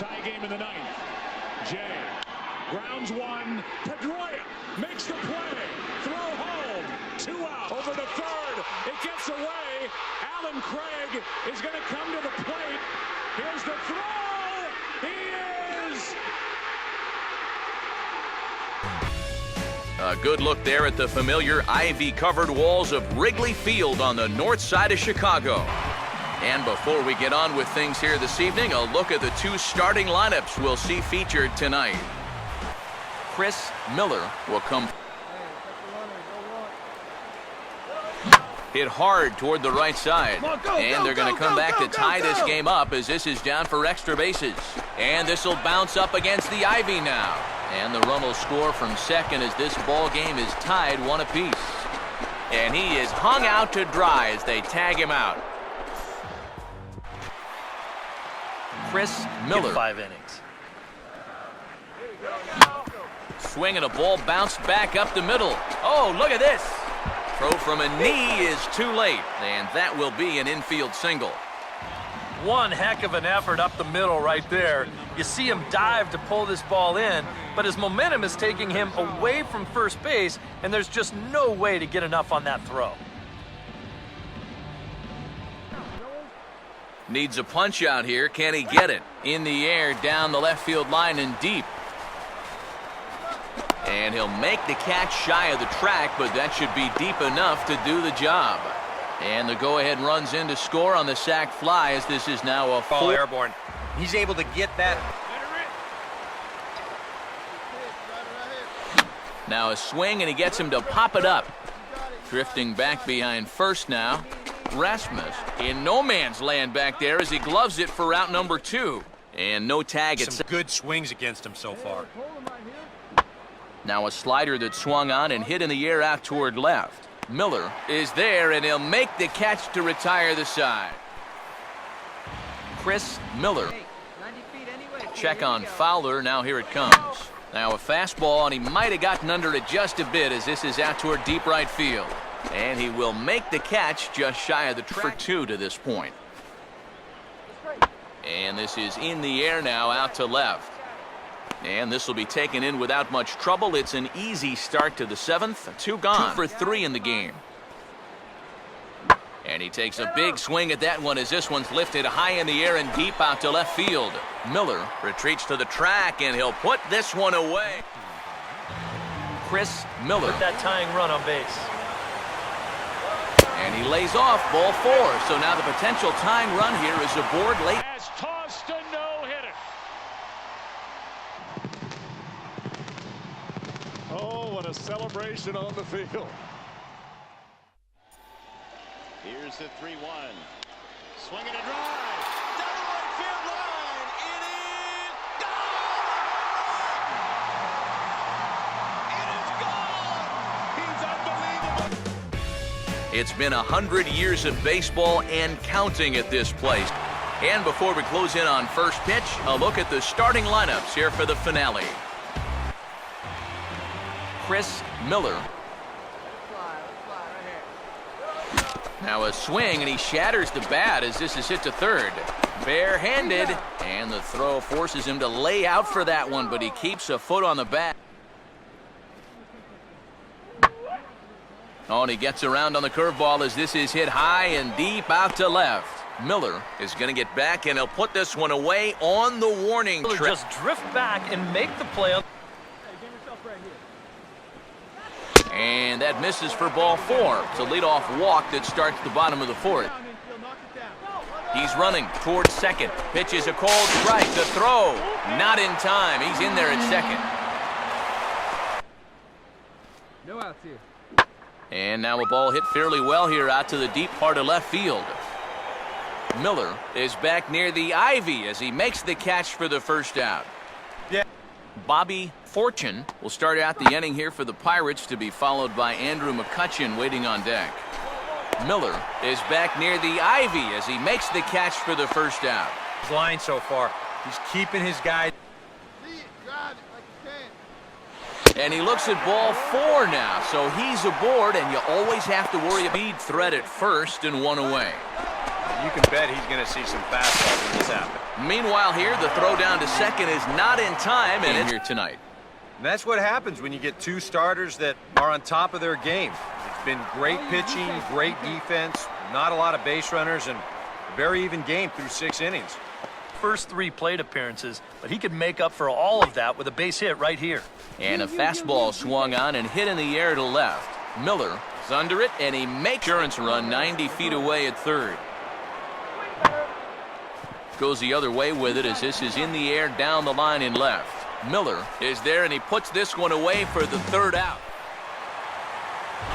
Tie game in the ninth. Jay grounds one. Pedroia makes the play. Throw home. 2 out. Over the third. It gets away. Alan Craig is going to come to the plate. Here's the throw. He is. A good look there at the familiar ivy-covered walls of Wrigley Field on the north side of Chicago. And before we get on with things here this evening, a look at the 2 starting lineups we'll see featured tonight. Chris Miller will come. Hit hard toward the right side. And they're going to come back to tie this game up as this is down for extra bases. And this will bounce up against the ivy now. And the run will score from second as this ball game is tied 1 apiece. And he is hung out to dry as they tag him out. Chris Miller. Give 5 innings. Swinging a ball bounced back up the middle. Oh, look at this. Throw from a knee is too late. And that will be an infield single. One heck of an effort up the middle right there. You see him dive to pull this ball in, but his momentum is taking him away from first base, and there's just no way to get enough on that throw. Needs a punch out here. Can he get it? In the air, down the left field line and deep. And he'll make the catch shy of the track, but that should be deep enough to do the job. And the go-ahead runs in to score on the sac fly as this is now a ball airborne. He's able to get that. Now a swing, and he gets him to pop it up. Drifting back behind first now. Rasmus in no man's land back there as he gloves it for route number 2. And no tag. Some good swings against him so far. Now a slider that swung on and hit in the air out toward left. Miller is there, and he'll make the catch to retire the side. Chris Miller. Check on Fowler. Now here it comes. Now a fastball, and he might have gotten under it just a bit as this is out toward deep right field. And he will make the catch just shy of the track for 2 to this point. And this is in the air now out to left. And this will be taken in without much trouble. It's an easy start to the 7th. 2 gone. 2 for 3 in the game. And he takes a big swing at that one as this one's lifted high in the air and deep out to left field. Miller retreats to the track, and he'll put this one away. Chris Miller. Put that tying run on base. And he lays off ball 4. So now the potential tying run here is aboard late. Has tossed a no-hitter. Oh, what a celebration on the field. Here's the 3-1. Swinging a drive. Down the right field line. It is gone! It is gone! He's unbelievable. It's been 100 years of baseball and counting at this place. And before we close in on first pitch, a look at the starting lineups here for the finale. Chris Miller. Now a swing, and he shatters the bat as this is hit to third. Barehanded, and the throw forces him to lay out for that one, but he keeps a foot on the bat. Oh, and he gets around on the curveball as this is hit high and deep out to left. Miller is going to get back, and he'll put this one away on the warning track. Just drift back and make the play. And that misses for ball 4. It's a leadoff walk that starts the bottom of the 4th. He's running towards second. Pitches a cold strike. The throw, not in time. He's in there at second. No outs here. And now a ball hit fairly well here out to the deep part of left field. Miller is back near the ivy as he makes the catch for the first out. Yeah. Bobby Fortune will start out the inning here for the Pirates, to be followed by Andrew McCutchen waiting on deck. Miller is back near the ivy as he makes the catch for the first out. His line so far. He's keeping his guy. And he looks at ball 4 now, so he's aboard, and you always have to worry about speed threat at first and 1 away. You can bet he's going to see some fastballs when this happens. Meanwhile here, the throw down to second is not in time, and it's here tonight. And that's what happens when you get two starters that are on top of their game. It's been great pitching, great defense, not a lot of base runners, and a very even game through 6 innings. First 3 plate appearances, but he could make up for all of that with a base hit right here. And a fastball swung on and hit in the air to left. Miller is under it, and he makes insurance run 90 feet away at third. Goes the other way with it as this is in the air down the line in left. Miller is there, and he puts this one away for the third out.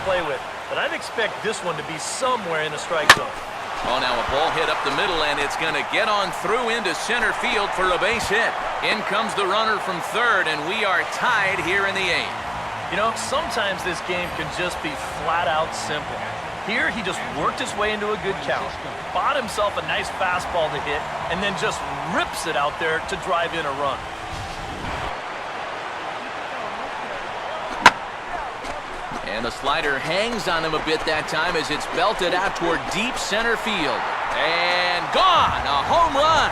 Play with, but I'd expect this one to be somewhere in the strike zone. Oh, now a ball hit up the middle, and it's going to get on through into center field for a base hit. In comes the runner from third, and we are tied here in the 8th. You know, sometimes this game can just be flat out simple. Here, he just worked his way into a good count, bought himself a nice fastball to hit, and then just rips it out there to drive in a run. And the slider hangs on him a bit that time as it's belted out toward deep center field. And gone! A home run!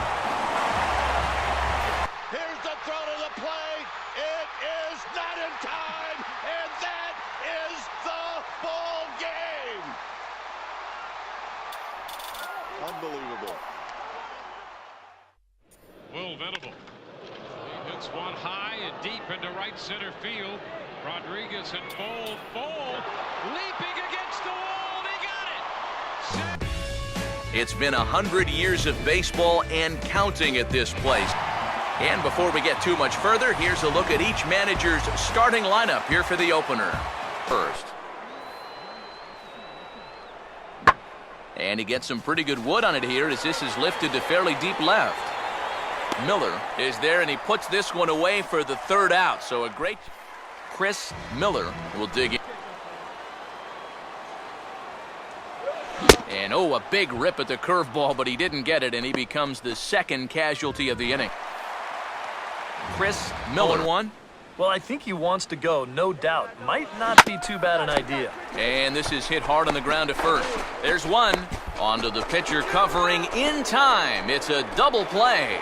Here's the throw to the plate. It is not in time, and that is the ball game. Unbelievable. Will Venable. He hits one high and deep into right center field. Rodriguez and Bold leaping against the wall. They got it. It's been 100 years of baseball and counting at this place. And before we get too much further, here's a look at each manager's starting lineup here for the opener. First. And he gets some pretty good wood on it here as this is lifted to fairly deep left. Miller is there, and he puts this one away for the third out. So a great Chris Miller will dig in. And oh, a big rip at the curveball, but he didn't get it, and he becomes the second casualty of the inning. Chris Miller one. Well, I think he wants to go, no doubt. Might not be too bad an idea. And this is hit hard on the ground to first. There's one. Onto the pitcher covering in time. It's a double play.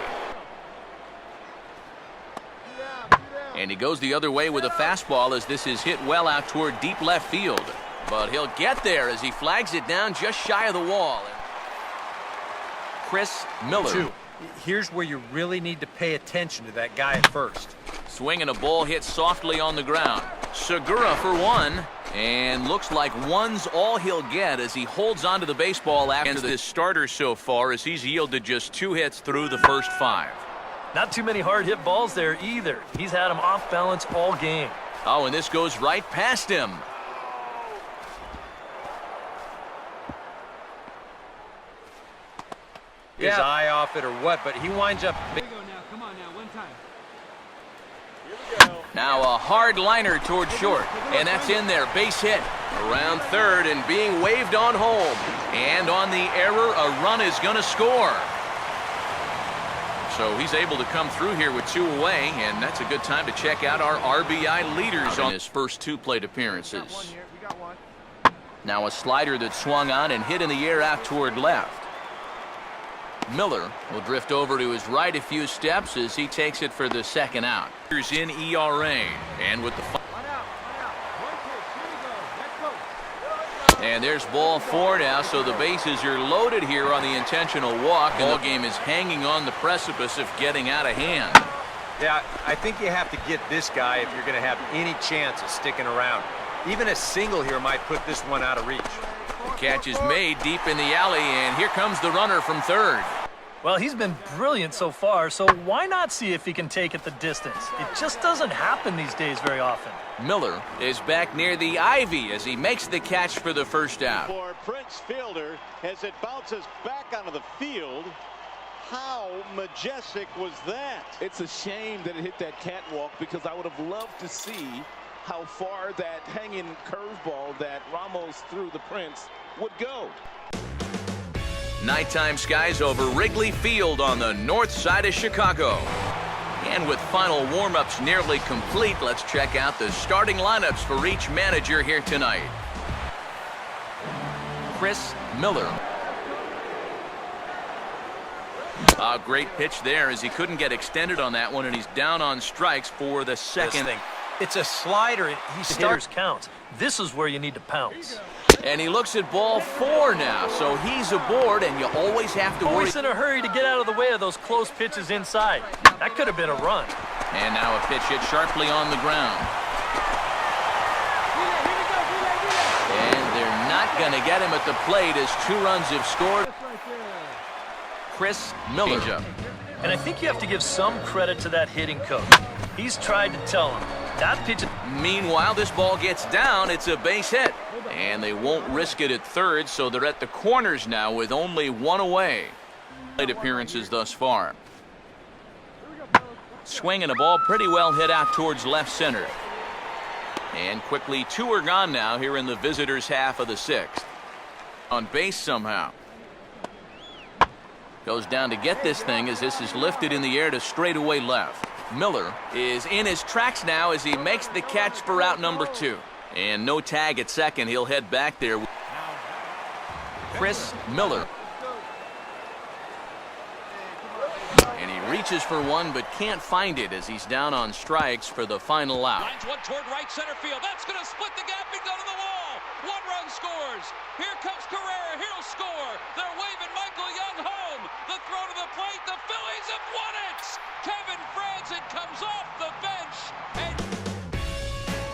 And he goes the other way with a fastball as this is hit well out toward deep left field. But he'll get there as he flags it down just shy of the wall. Chris Miller. Here's where you really need to pay attention to that guy at first. Swinging a ball hit softly on the ground. Segura for one. And looks like one's all he'll get as he holds onto the baseball after this starter so far as he's yielded just 2 hits through the first 5. Not too many hard hit balls there either. He's had him off balance all game. Oh, and this goes right past him. His eye off it or what, but he winds up. Here we go now. Come on now. One time. Now a hard liner toward short, and that's in there. Base hit around third and being waved on home. And on the error, a run is going to score. So he's able to come through here with 2 away, and that's a good time to check out our RBI leaders on his first 2 plate appearances. Now a slider that swung on and hit in the air out toward left. Miller will drift over to his right a few steps as he takes it for the second out. Here's in ERA, and with the and there's ball 4 now, so the bases are loaded here on the intentional walk, and the game is hanging on the precipice of getting out of hand. Yeah, I think you have to get this guy if you're going to have any chance of sticking around. Even a single here might put this one out of reach. The catch is made deep in the alley, and here comes the runner from third. Well, he's been brilliant so far, so why not see if he can take it the distance? It just doesn't happen these days very often. Miller is back near the ivy as he makes the catch for the first out. For Prince Fielder as it bounces back onto the field. How majestic was that? It's a shame that it hit that catwalk because I would have loved to see how far that hanging curveball that Ramos threw the Prince would go. Nighttime skies over Wrigley Field on the north side of Chicago. And with final warm-ups nearly complete, let's check out the starting lineups for each manager here tonight. Chris Miller. A great pitch there as he couldn't get extended on that one, and he's down on strikes for the second. It's a slider. He starts count. This is where you need to pounce. And he looks at ball 4 now, so he's aboard, and you always have to worry. Always in a hurry to get out of the way of those close pitches inside. That could have been a run. And now a pitch hit sharply on the ground. And they're not going to get him at the plate as 2 runs have scored. Chris Miller. And I think you have to give some credit to that hitting coach. He's tried to tell him that pitch. Meanwhile, this ball gets down. It's a base hit. And they won't risk it at third, so they're at the corners now with only 1 away. Plate appearances thus far. Swinging a ball pretty well hit out towards left center. And quickly 2 are gone now here in the visitors' half of the 6th. On base somehow. Goes down to get this thing as this is lifted in the air to straightaway left. Miller is in his tracks now as he makes the catch for out number 2. And no tag at second. He'll head back there. Chris Miller. And he reaches for one but can't find it as he's down on strikes for the final out. Lines one toward right center field. That's going to split the gap and go to the wall. 1 run scores. Here comes Carrera. He'll score. They're waving Michael Young home. The throw to the plate. The Phillies have won it. Kevin Franzen comes off the bench.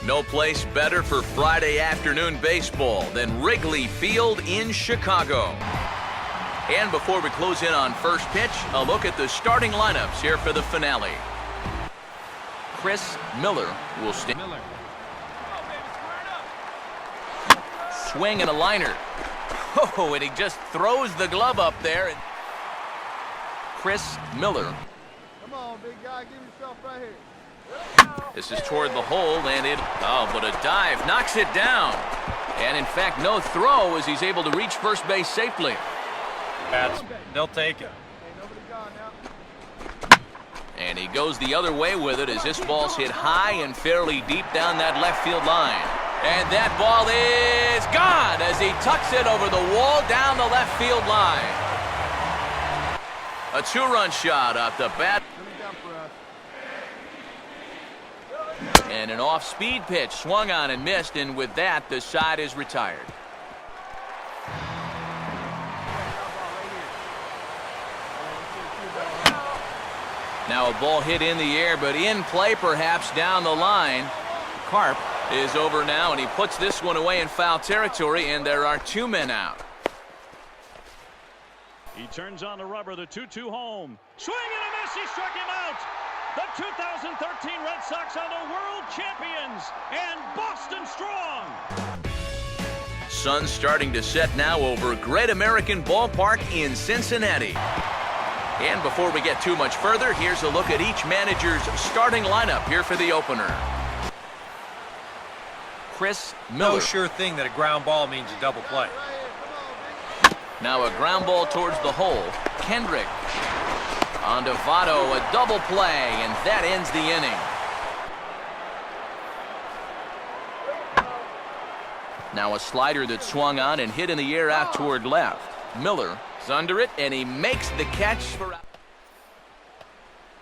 No place better for Friday afternoon baseball than Wrigley Field in Chicago. And before we close in on first pitch, a look at the starting lineups here for the finale. Chris Miller will stand. Swing and a liner. Oh, and he just throws the glove up there. Chris Miller. Come on, big guy, give yourself right here. This is toward the hole, and but a dive knocks it down. And in fact, no throw as he's able to reach first base safely. They'll take it. And he goes the other way with it as this ball's hit high and fairly deep down that left field line. And that ball is gone as he tucks it over the wall down the left field line. A 2-run shot off the bat. And an off-speed pitch swung on and missed, and with that, the side is retired. Now a ball hit in the air, but in play perhaps down the line. Carp is over now, and he puts this one away in foul territory, and there are 2 men out. He turns on the rubber, the 2-2 home. Swing and a miss, he struck him out. The 2013 Red Sox are the world champions and Boston strong. Sun starting to set now over Great American Ballpark in Cincinnati. And before we get too much further, here's a look at each manager's starting lineup here for the opener. Chris Miller. No sure thing that a ground ball means a double play. Now a ground ball towards the hole. Kendrick. On to Votto, a double play, and that ends the inning. Now a slider that swung on and hit in the air out toward left. Miller is under it, and he makes the catch for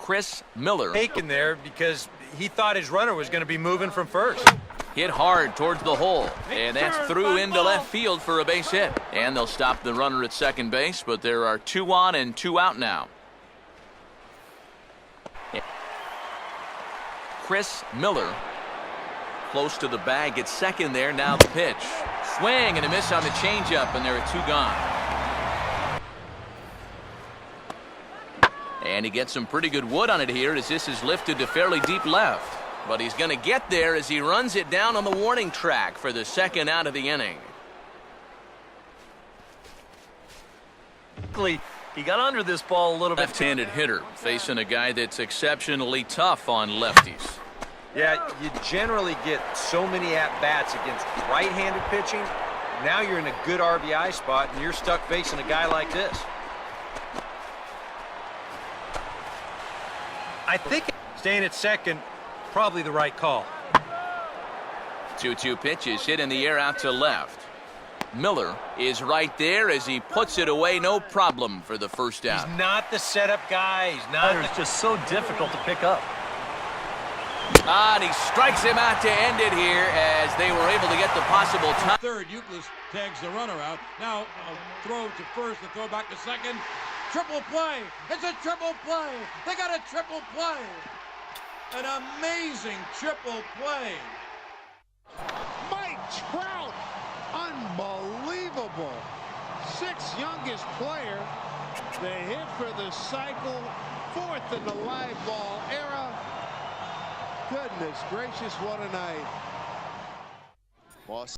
Chris Miller. Taken there because he thought his runner was going to be moving from first. Hit hard towards the hole, and that's through into left field for a base hit. And they'll stop the runner at second base, but there are 2 on and 2 out now. Chris Miller close to the bag at second there. Now the pitch. Swing and a miss on the changeup, and there are 2 gone. And he gets some pretty good wood on it here as this is lifted to fairly deep left. But he's going to get there as he runs it down on the warning track for the 2nd out of the inning. He got under this ball a little bit. Left-handed hitter facing a guy that's exceptionally tough on lefties. Yeah, you generally get so many at-bats against right-handed pitching. Now you're in a good RBI spot, and you're stuck facing a guy like this. I think staying at second, probably the right call. 2-2 pitch is hit in the air out to left. Miller is right there as he puts it away, no problem for the first down. He's not the setup guy. He's not. It's just so difficult to pick up. And he strikes him out to end it here as they were able to get the possible time. Third, Euclid tags the runner out. Now a throw to first, a throw back to second. Triple play. It's a triple play. They got a triple play. An amazing triple play. Mike Trout, unbelievable. Sixth youngest player. The hit for the cycle, fourth in the live ball era. Goodness gracious, what a night. Boss.